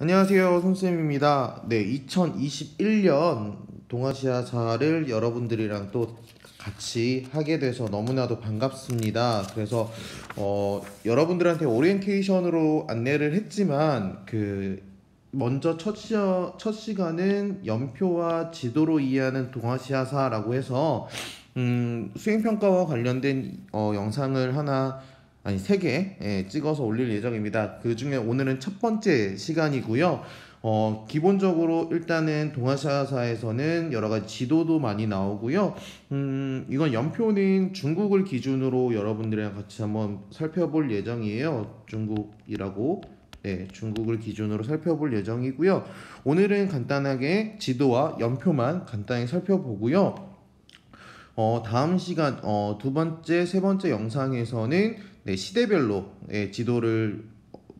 안녕하세요, 손쌤입니다. 네, 2021년 동아시아사를 여러분들이랑 또 같이 하게 돼서 너무나도 반갑습니다. 그래서 여러분들한테 오리엔테이션으로 안내를 했지만 먼저 첫 시간은 연표와 지도로 이해하는 동아시아사라고 해서 수행평가와 관련된 영상을 세 개 찍어서 올릴 예정입니다. 그 중에 오늘은 첫 번째 시간이고요. 기본적으로 일단은 동아시아사에서는 여러 가지 지도도 많이 나오고요. 이건 연표는 중국을 기준으로 여러분들이랑 같이 한번 살펴볼 예정이에요. 중국을 기준으로 살펴볼 예정이고요. 오늘은 간단하게 지도와 연표만 간단히 살펴보고요. 다음 시간 두 번째, 세 번째 영상에서는 시대별로 지도를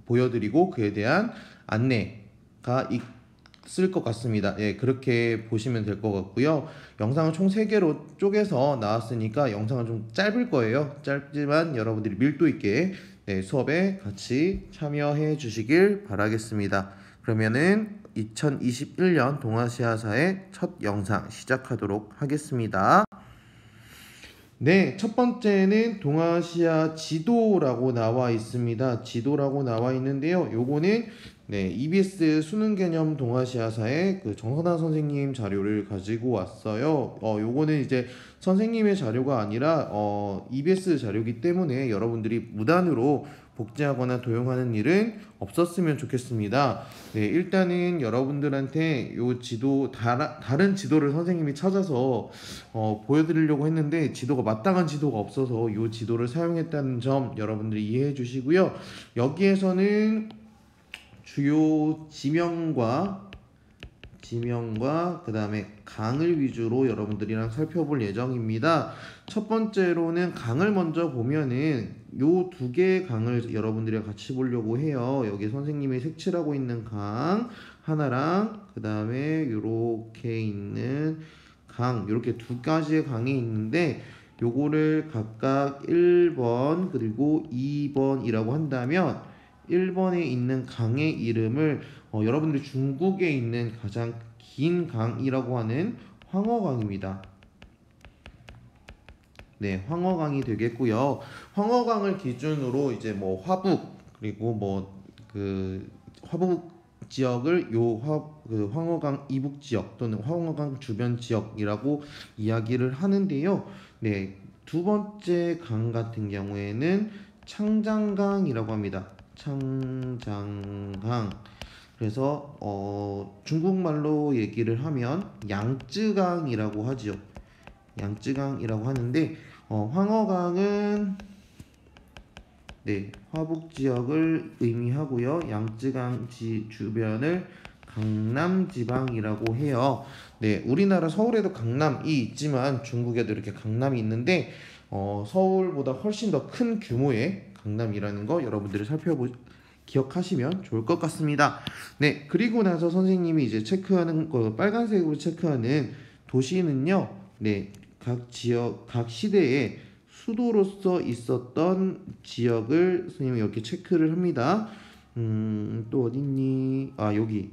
보여드리고 그에 대한 안내가 있을 것 같습니다. 그렇게 보시면 될 것 같고요. 영상은 총 3개로 쪼개서 나왔으니까 영상은 좀 짧을 거예요. 짧지만 여러분들이 밀도 있게 수업에 같이 참여해 주시길 바라겠습니다. 그러면은 2021년 동아시아사의 첫 영상 시작하도록 하겠습니다. 네, 첫 번째는 동아시아 지도라고 나와 있습니다. 지도라고 나와 있는데요. 요거는 EBS 수능 개념 동아시아사의 정선아 선생님 자료를 가지고 왔어요. 요거는 이제 선생님의 자료가 아니라 EBS 자료이기 때문에 여러분들이 무단으로 복제하거나 도용하는 일은 없었으면 좋겠습니다. 일단은 여러분들한테 요 지도 다른 지도를 선생님이 찾아서 보여드리려고 했는데 지도가 마땅한 지도가 없어서 이 지도를 사용했다는 점 여러분들이 이해해 주시고요. 여기에서는 주요 지명과 그 다음에 강을 위주로 여러분들이랑 살펴볼 예정입니다. 첫 번째로는 강을 먼저 보면은 요 2개의 강을 여러분들이랑 같이 보려고 해요. 여기 선생님이 색칠하고 있는 강 하나랑 그 다음에 요렇게 있는 강, 요렇게 2가지의 강이 있는데 요거를 각각 1번 그리고 2번이라고 한다면 1번에 있는 강의 이름을 여러분들이 중국에 있는 가장 긴 강이라고 하는 황허강입니다. 네, 황허강이 되겠고요. 황허강을 기준으로 이제 화북 그리고 화북 지역을 황허강 이북 지역 또는 황허강 주변 지역이라고 이야기를 하는데요. 네, 두 번째 강 같은 경우에는 창장강이라고 합니다. 창장강. 그래서 중국말로 얘기를 하면 양쯔강이라고 하죠. 양쯔강이라고 하는데 황허강은 화북 지역을 의미하고요. 양쯔강 주변을 강남지방이라고 해요. 우리나라 서울에도 강남이 있지만 중국에도 이렇게 강남이 있는데 서울보다 훨씬 더 큰 규모의 강남이라는 거 여러분들이 기억하시면 좋을 것 같습니다. 그리고 나서 선생님이 이제 체크하는 빨간색으로 체크하는 도시는요. 각 지역, 각 시대에 수도로서 있었던 지역을 선생님이 이렇게 체크를 합니다. 또 어딨니? 여기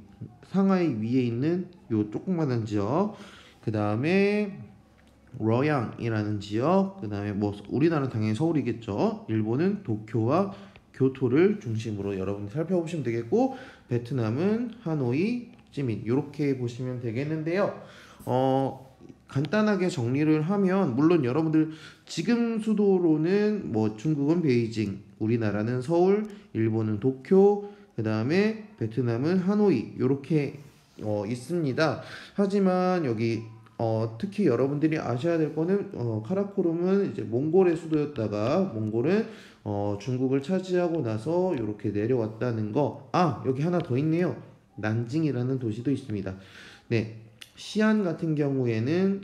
상하이 위에 있는 요 조그만한 지역. 그 다음에 러양이라는 지역. 그 다음에 우리나라는 당연히 서울이겠죠. 일본은 도쿄와 교토를 중심으로 여러분이 살펴보시면 되겠고, 베트남은 하노이, 찌민 이렇게 보시면 되겠는데요. 간단하게 정리를 하면 물론 여러분들 지금 수도로는 중국은 베이징, 우리나라는 서울, 일본은 도쿄, 그 다음에 베트남은 하노이 이렇게 있습니다. 하지만 여기 특히 여러분들이 아셔야 될 거는 카라코룸은 이제 몽골의 수도였다가 몽골은 중국을 차지하고 나서 이렇게 내려왔다는 거. 여기 하나 더 있네요. 난징이라는 도시도 있습니다. 시안 같은 경우에는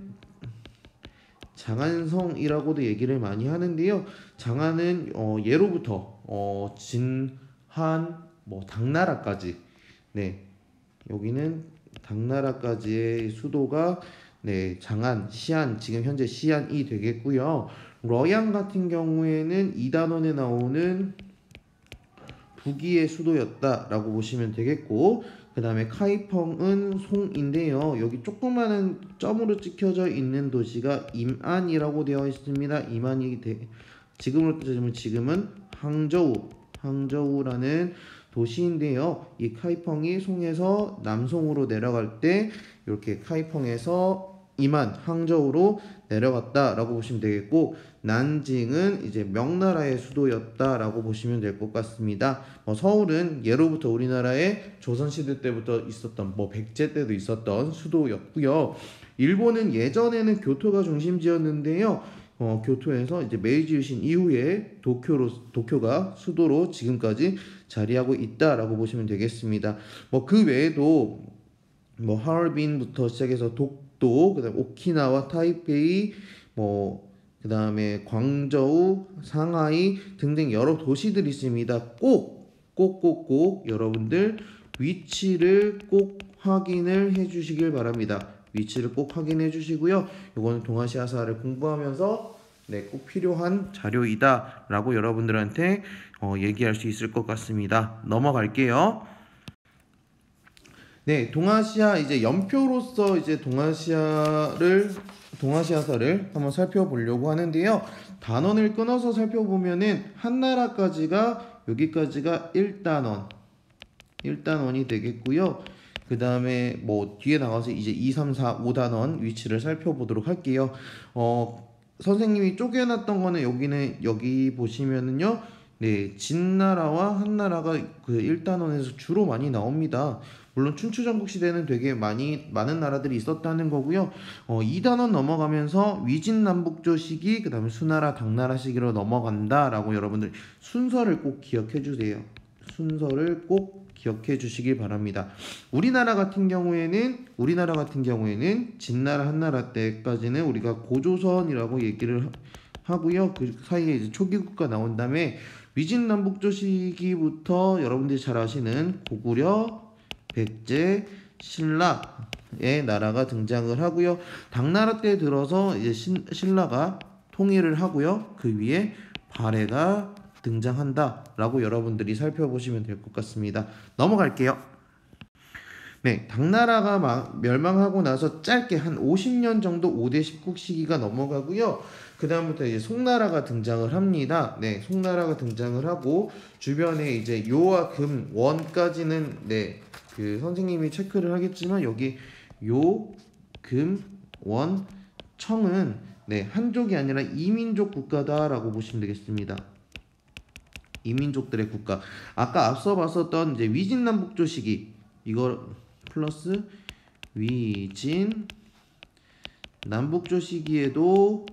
장안성이라고도 얘기를 많이 하는데요. 장안은 예로부터 진한 당나라까지 여기는 당나라까지의 수도가 장안, 시안, 지금 현재 시안이 되겠고요. 러양 같은 경우에는 2단원에 나오는 북이의 수도였다라고 보시면 되겠고, 그 다음에 카이펑은 송인데요. 여기 조그마한 점으로 찍혀져 있는 도시가 임안이라고 되어 있습니다. 지금으로 따지면 지금은 항저우라는 도시인데요. 이 카이펑이 송에서 남송으로 내려갈 때 이렇게 카이펑에서 임안, 항저우로 내려갔다라고 보시면 되겠고, 난징은 이제 명나라의 수도였다라고 보시면 될 것 같습니다. 서울은 예로부터 우리나라의 조선시대 때부터 있었던 백제 때도 있었던 수도였고요. 일본은 예전에는 교토가 중심지였는데요. 교토에서 이제 메이지 유신 이후에 도쿄가 수도로 지금까지 자리하고 있다라고 보시면 되겠습니다. 그 외에도 하얼빈부터 시작해서 독도, 그다음 오키나와, 타이페이, 그다음에 광저우, 상하이 등등 여러 도시들이 있습니다. 꼭 여러분들 위치를 꼭 확인을 해 주시길 바랍니다. 위치를 꼭 확인해 주시고요. 이거는 동아시아사를 공부하면서 꼭 필요한 자료이다 라고 여러분들한테 얘기할 수 있을 것 같습니다. 넘어갈게요. 네, 동아시아 이제 연표로서 이제 동아시아사를 한번 살펴보려고 하는데요. 단원을 끊어서 살펴보면은 한나라까지가 여기까지가 1단원이 되겠고요. 그 다음에 뒤에 나가서 이제 2, 3, 4, 5단원 위치를 살펴보도록 할게요. 선생님이 쪼개놨던 거는 여기 보시면은요. 네, 진나라와 한나라가 그 1단원에서 주로 많이 나옵니다. 물론 춘추전국 시대는 되게 많은 나라들이 있었다는 거고요. 2단원 넘어가면서 위진남북조 시기, 그 다음에 수나라, 당나라 시기로 넘어간다라고 여러분들 순서를 꼭 기억해 주세요. 순서를 꼭 기억해 주시길 바랍니다. 우리나라 같은 경우에는 진나라, 한나라 때까지는 우리가 고조선이라고 얘기를 하고요. 그 사이에 이제 초기국가 나온 다음에 위진남북조 시기부터 여러분들이 잘 아시는 고구려, 백제, 신라의 나라가 등장을 하고요. 당나라 때 들어서 이제 신라가 통일을 하고요. 그 위에 발해가 등장한다라고 여러분들이 살펴보시면 될 것 같습니다. 넘어갈게요. 네, 당나라가 멸망하고 나서 짧게 한 50년 정도 5대 10국 시기가 넘어가고요. 그 다음부터 이제 송나라가 등장을 합니다. 네, 송나라가 등장을 하고 주변에 이제 요와 금, 원까지는 그 선생님이 체크를 하겠지만 여기 요, 금, 원, 청은 한족이 아니라 이민족 국가다라고 보시면 되겠습니다. 이민족들의 국가. 아까 앞서 봤었던 이제 위진남북조 시기, 이거 플러스 위진 남북조 시기에도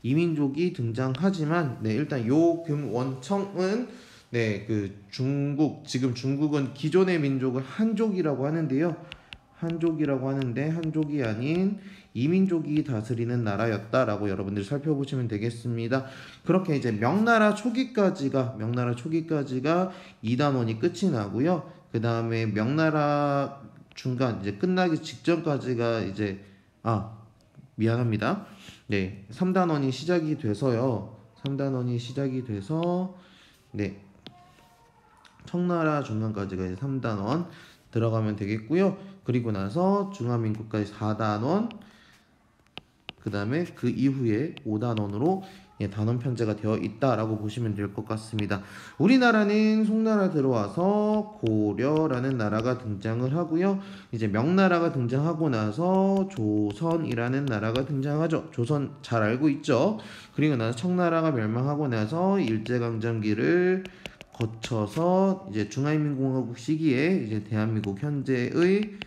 이민족이 등장하지만 일단 요, 금, 원, 청은 그 지금 중국은 기존의 민족을 한족이라고 하는데요. 한족이 아닌 이민족이 다스리는 나라였다라고 여러분들 살펴보시면 되겠습니다. 그렇게 이제 명나라 초기까지가 2단원이 끝이 나고요. 그 다음에 명나라 중간 이제 끝나기 직전까지가 이제 미안합니다. 3단원이 시작이 돼서요. 3단원이 시작이 돼서 청나라 중간까지가 이제 3단원 들어가면 되겠고요. 그리고 나서 중화민국까지 4단원, 그 다음에 그 이후에 5단원으로 단원 편제가 되어 있다라고 보시면 될 것 같습니다. 우리나라는 송나라 들어와서 고려라는 나라가 등장을 하고요. 이제 명나라가 등장하고 나서 조선이라는 나라가 등장하죠. 조선 잘 알고 있죠. 그리고 나서 청나라가 멸망하고 나서 일제강점기를 거쳐서 이제 중화인민공화국 시기에 이제 대한민국 현재의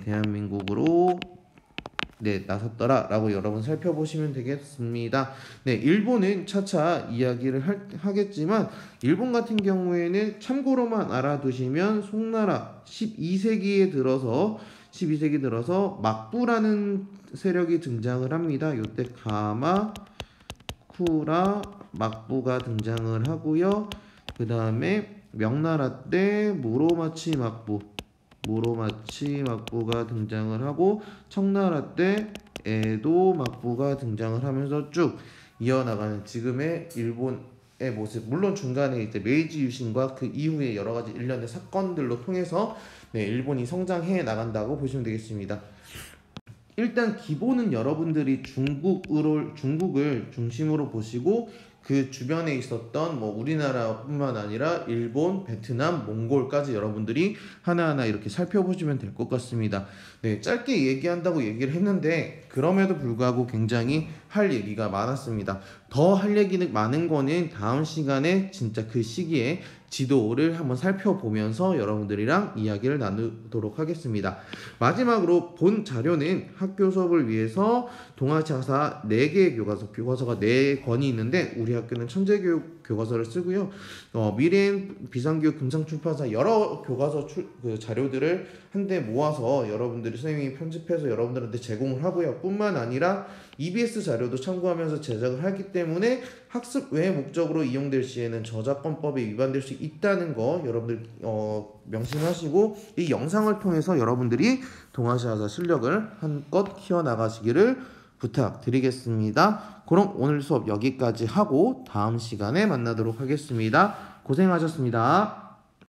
대한민국으로 나섰더라라고 여러분 살펴보시면 되겠습니다. 일본은 차차 이야기를 하겠지만 일본 같은 경우에는 참고로만 알아두시면 송나라 12세기에 들어서 막부라는 세력이 등장을 합니다. 이때 가마쿠라 막부가 등장을 하고요. 그 다음에 명나라 때 무로마치 막부가 등장을 하고 청나라 때 에도 막부가 등장을 하면서 쭉 이어나가는 지금의 일본의 모습, 물론 중간에 이제 메이지 유신과 그 이후에 여러 가지 일련의 사건들로 통해서 일본이 성장해 나간다고 보시면 되겠습니다. 일단 기본은 여러분들이 중국을 중심으로 보시고 그 주변에 있었던 뭐 우리나라뿐만 아니라 일본, 베트남, 몽골까지 여러분들이 하나하나 이렇게 살펴보시면 될 것 같습니다. 네, 짧게 얘기한다고 얘기를 했는데 그럼에도 불구하고 굉장히 할 얘기가 많았습니다. 더 할 얘기는 많은 거는 다음 시간에 진짜 그 시기에 지도를 한번 살펴보면서 여러분들이랑 이야기를 나누도록 하겠습니다. 마지막으로 본 자료는 학교 수업을 위해서 동아시아사 4개의 교과서가 4권이 있는데 우리 학교는 천재교육 교과서를 쓰고요. 미래엔 비상교육 금상출판사 여러 교과서 그 자료들을 한데 모아서 여러분들이 선생님이 편집해서 여러분들한테 제공을 하고요. 뿐만 아니라 EBS 자료도 참고하면서 제작을 하기 때문에 학습 외 목적으로 이용될 시에는 저작권법에 위반될 수 있다는 거 여러분들 명심하시고 이 영상을 통해서 여러분들이 동아시아사 실력을 한껏 키워나가시기를 부탁드리겠습니다. 그럼 오늘 수업 여기까지 하고 다음 시간에 만나도록 하겠습니다. 고생하셨습니다.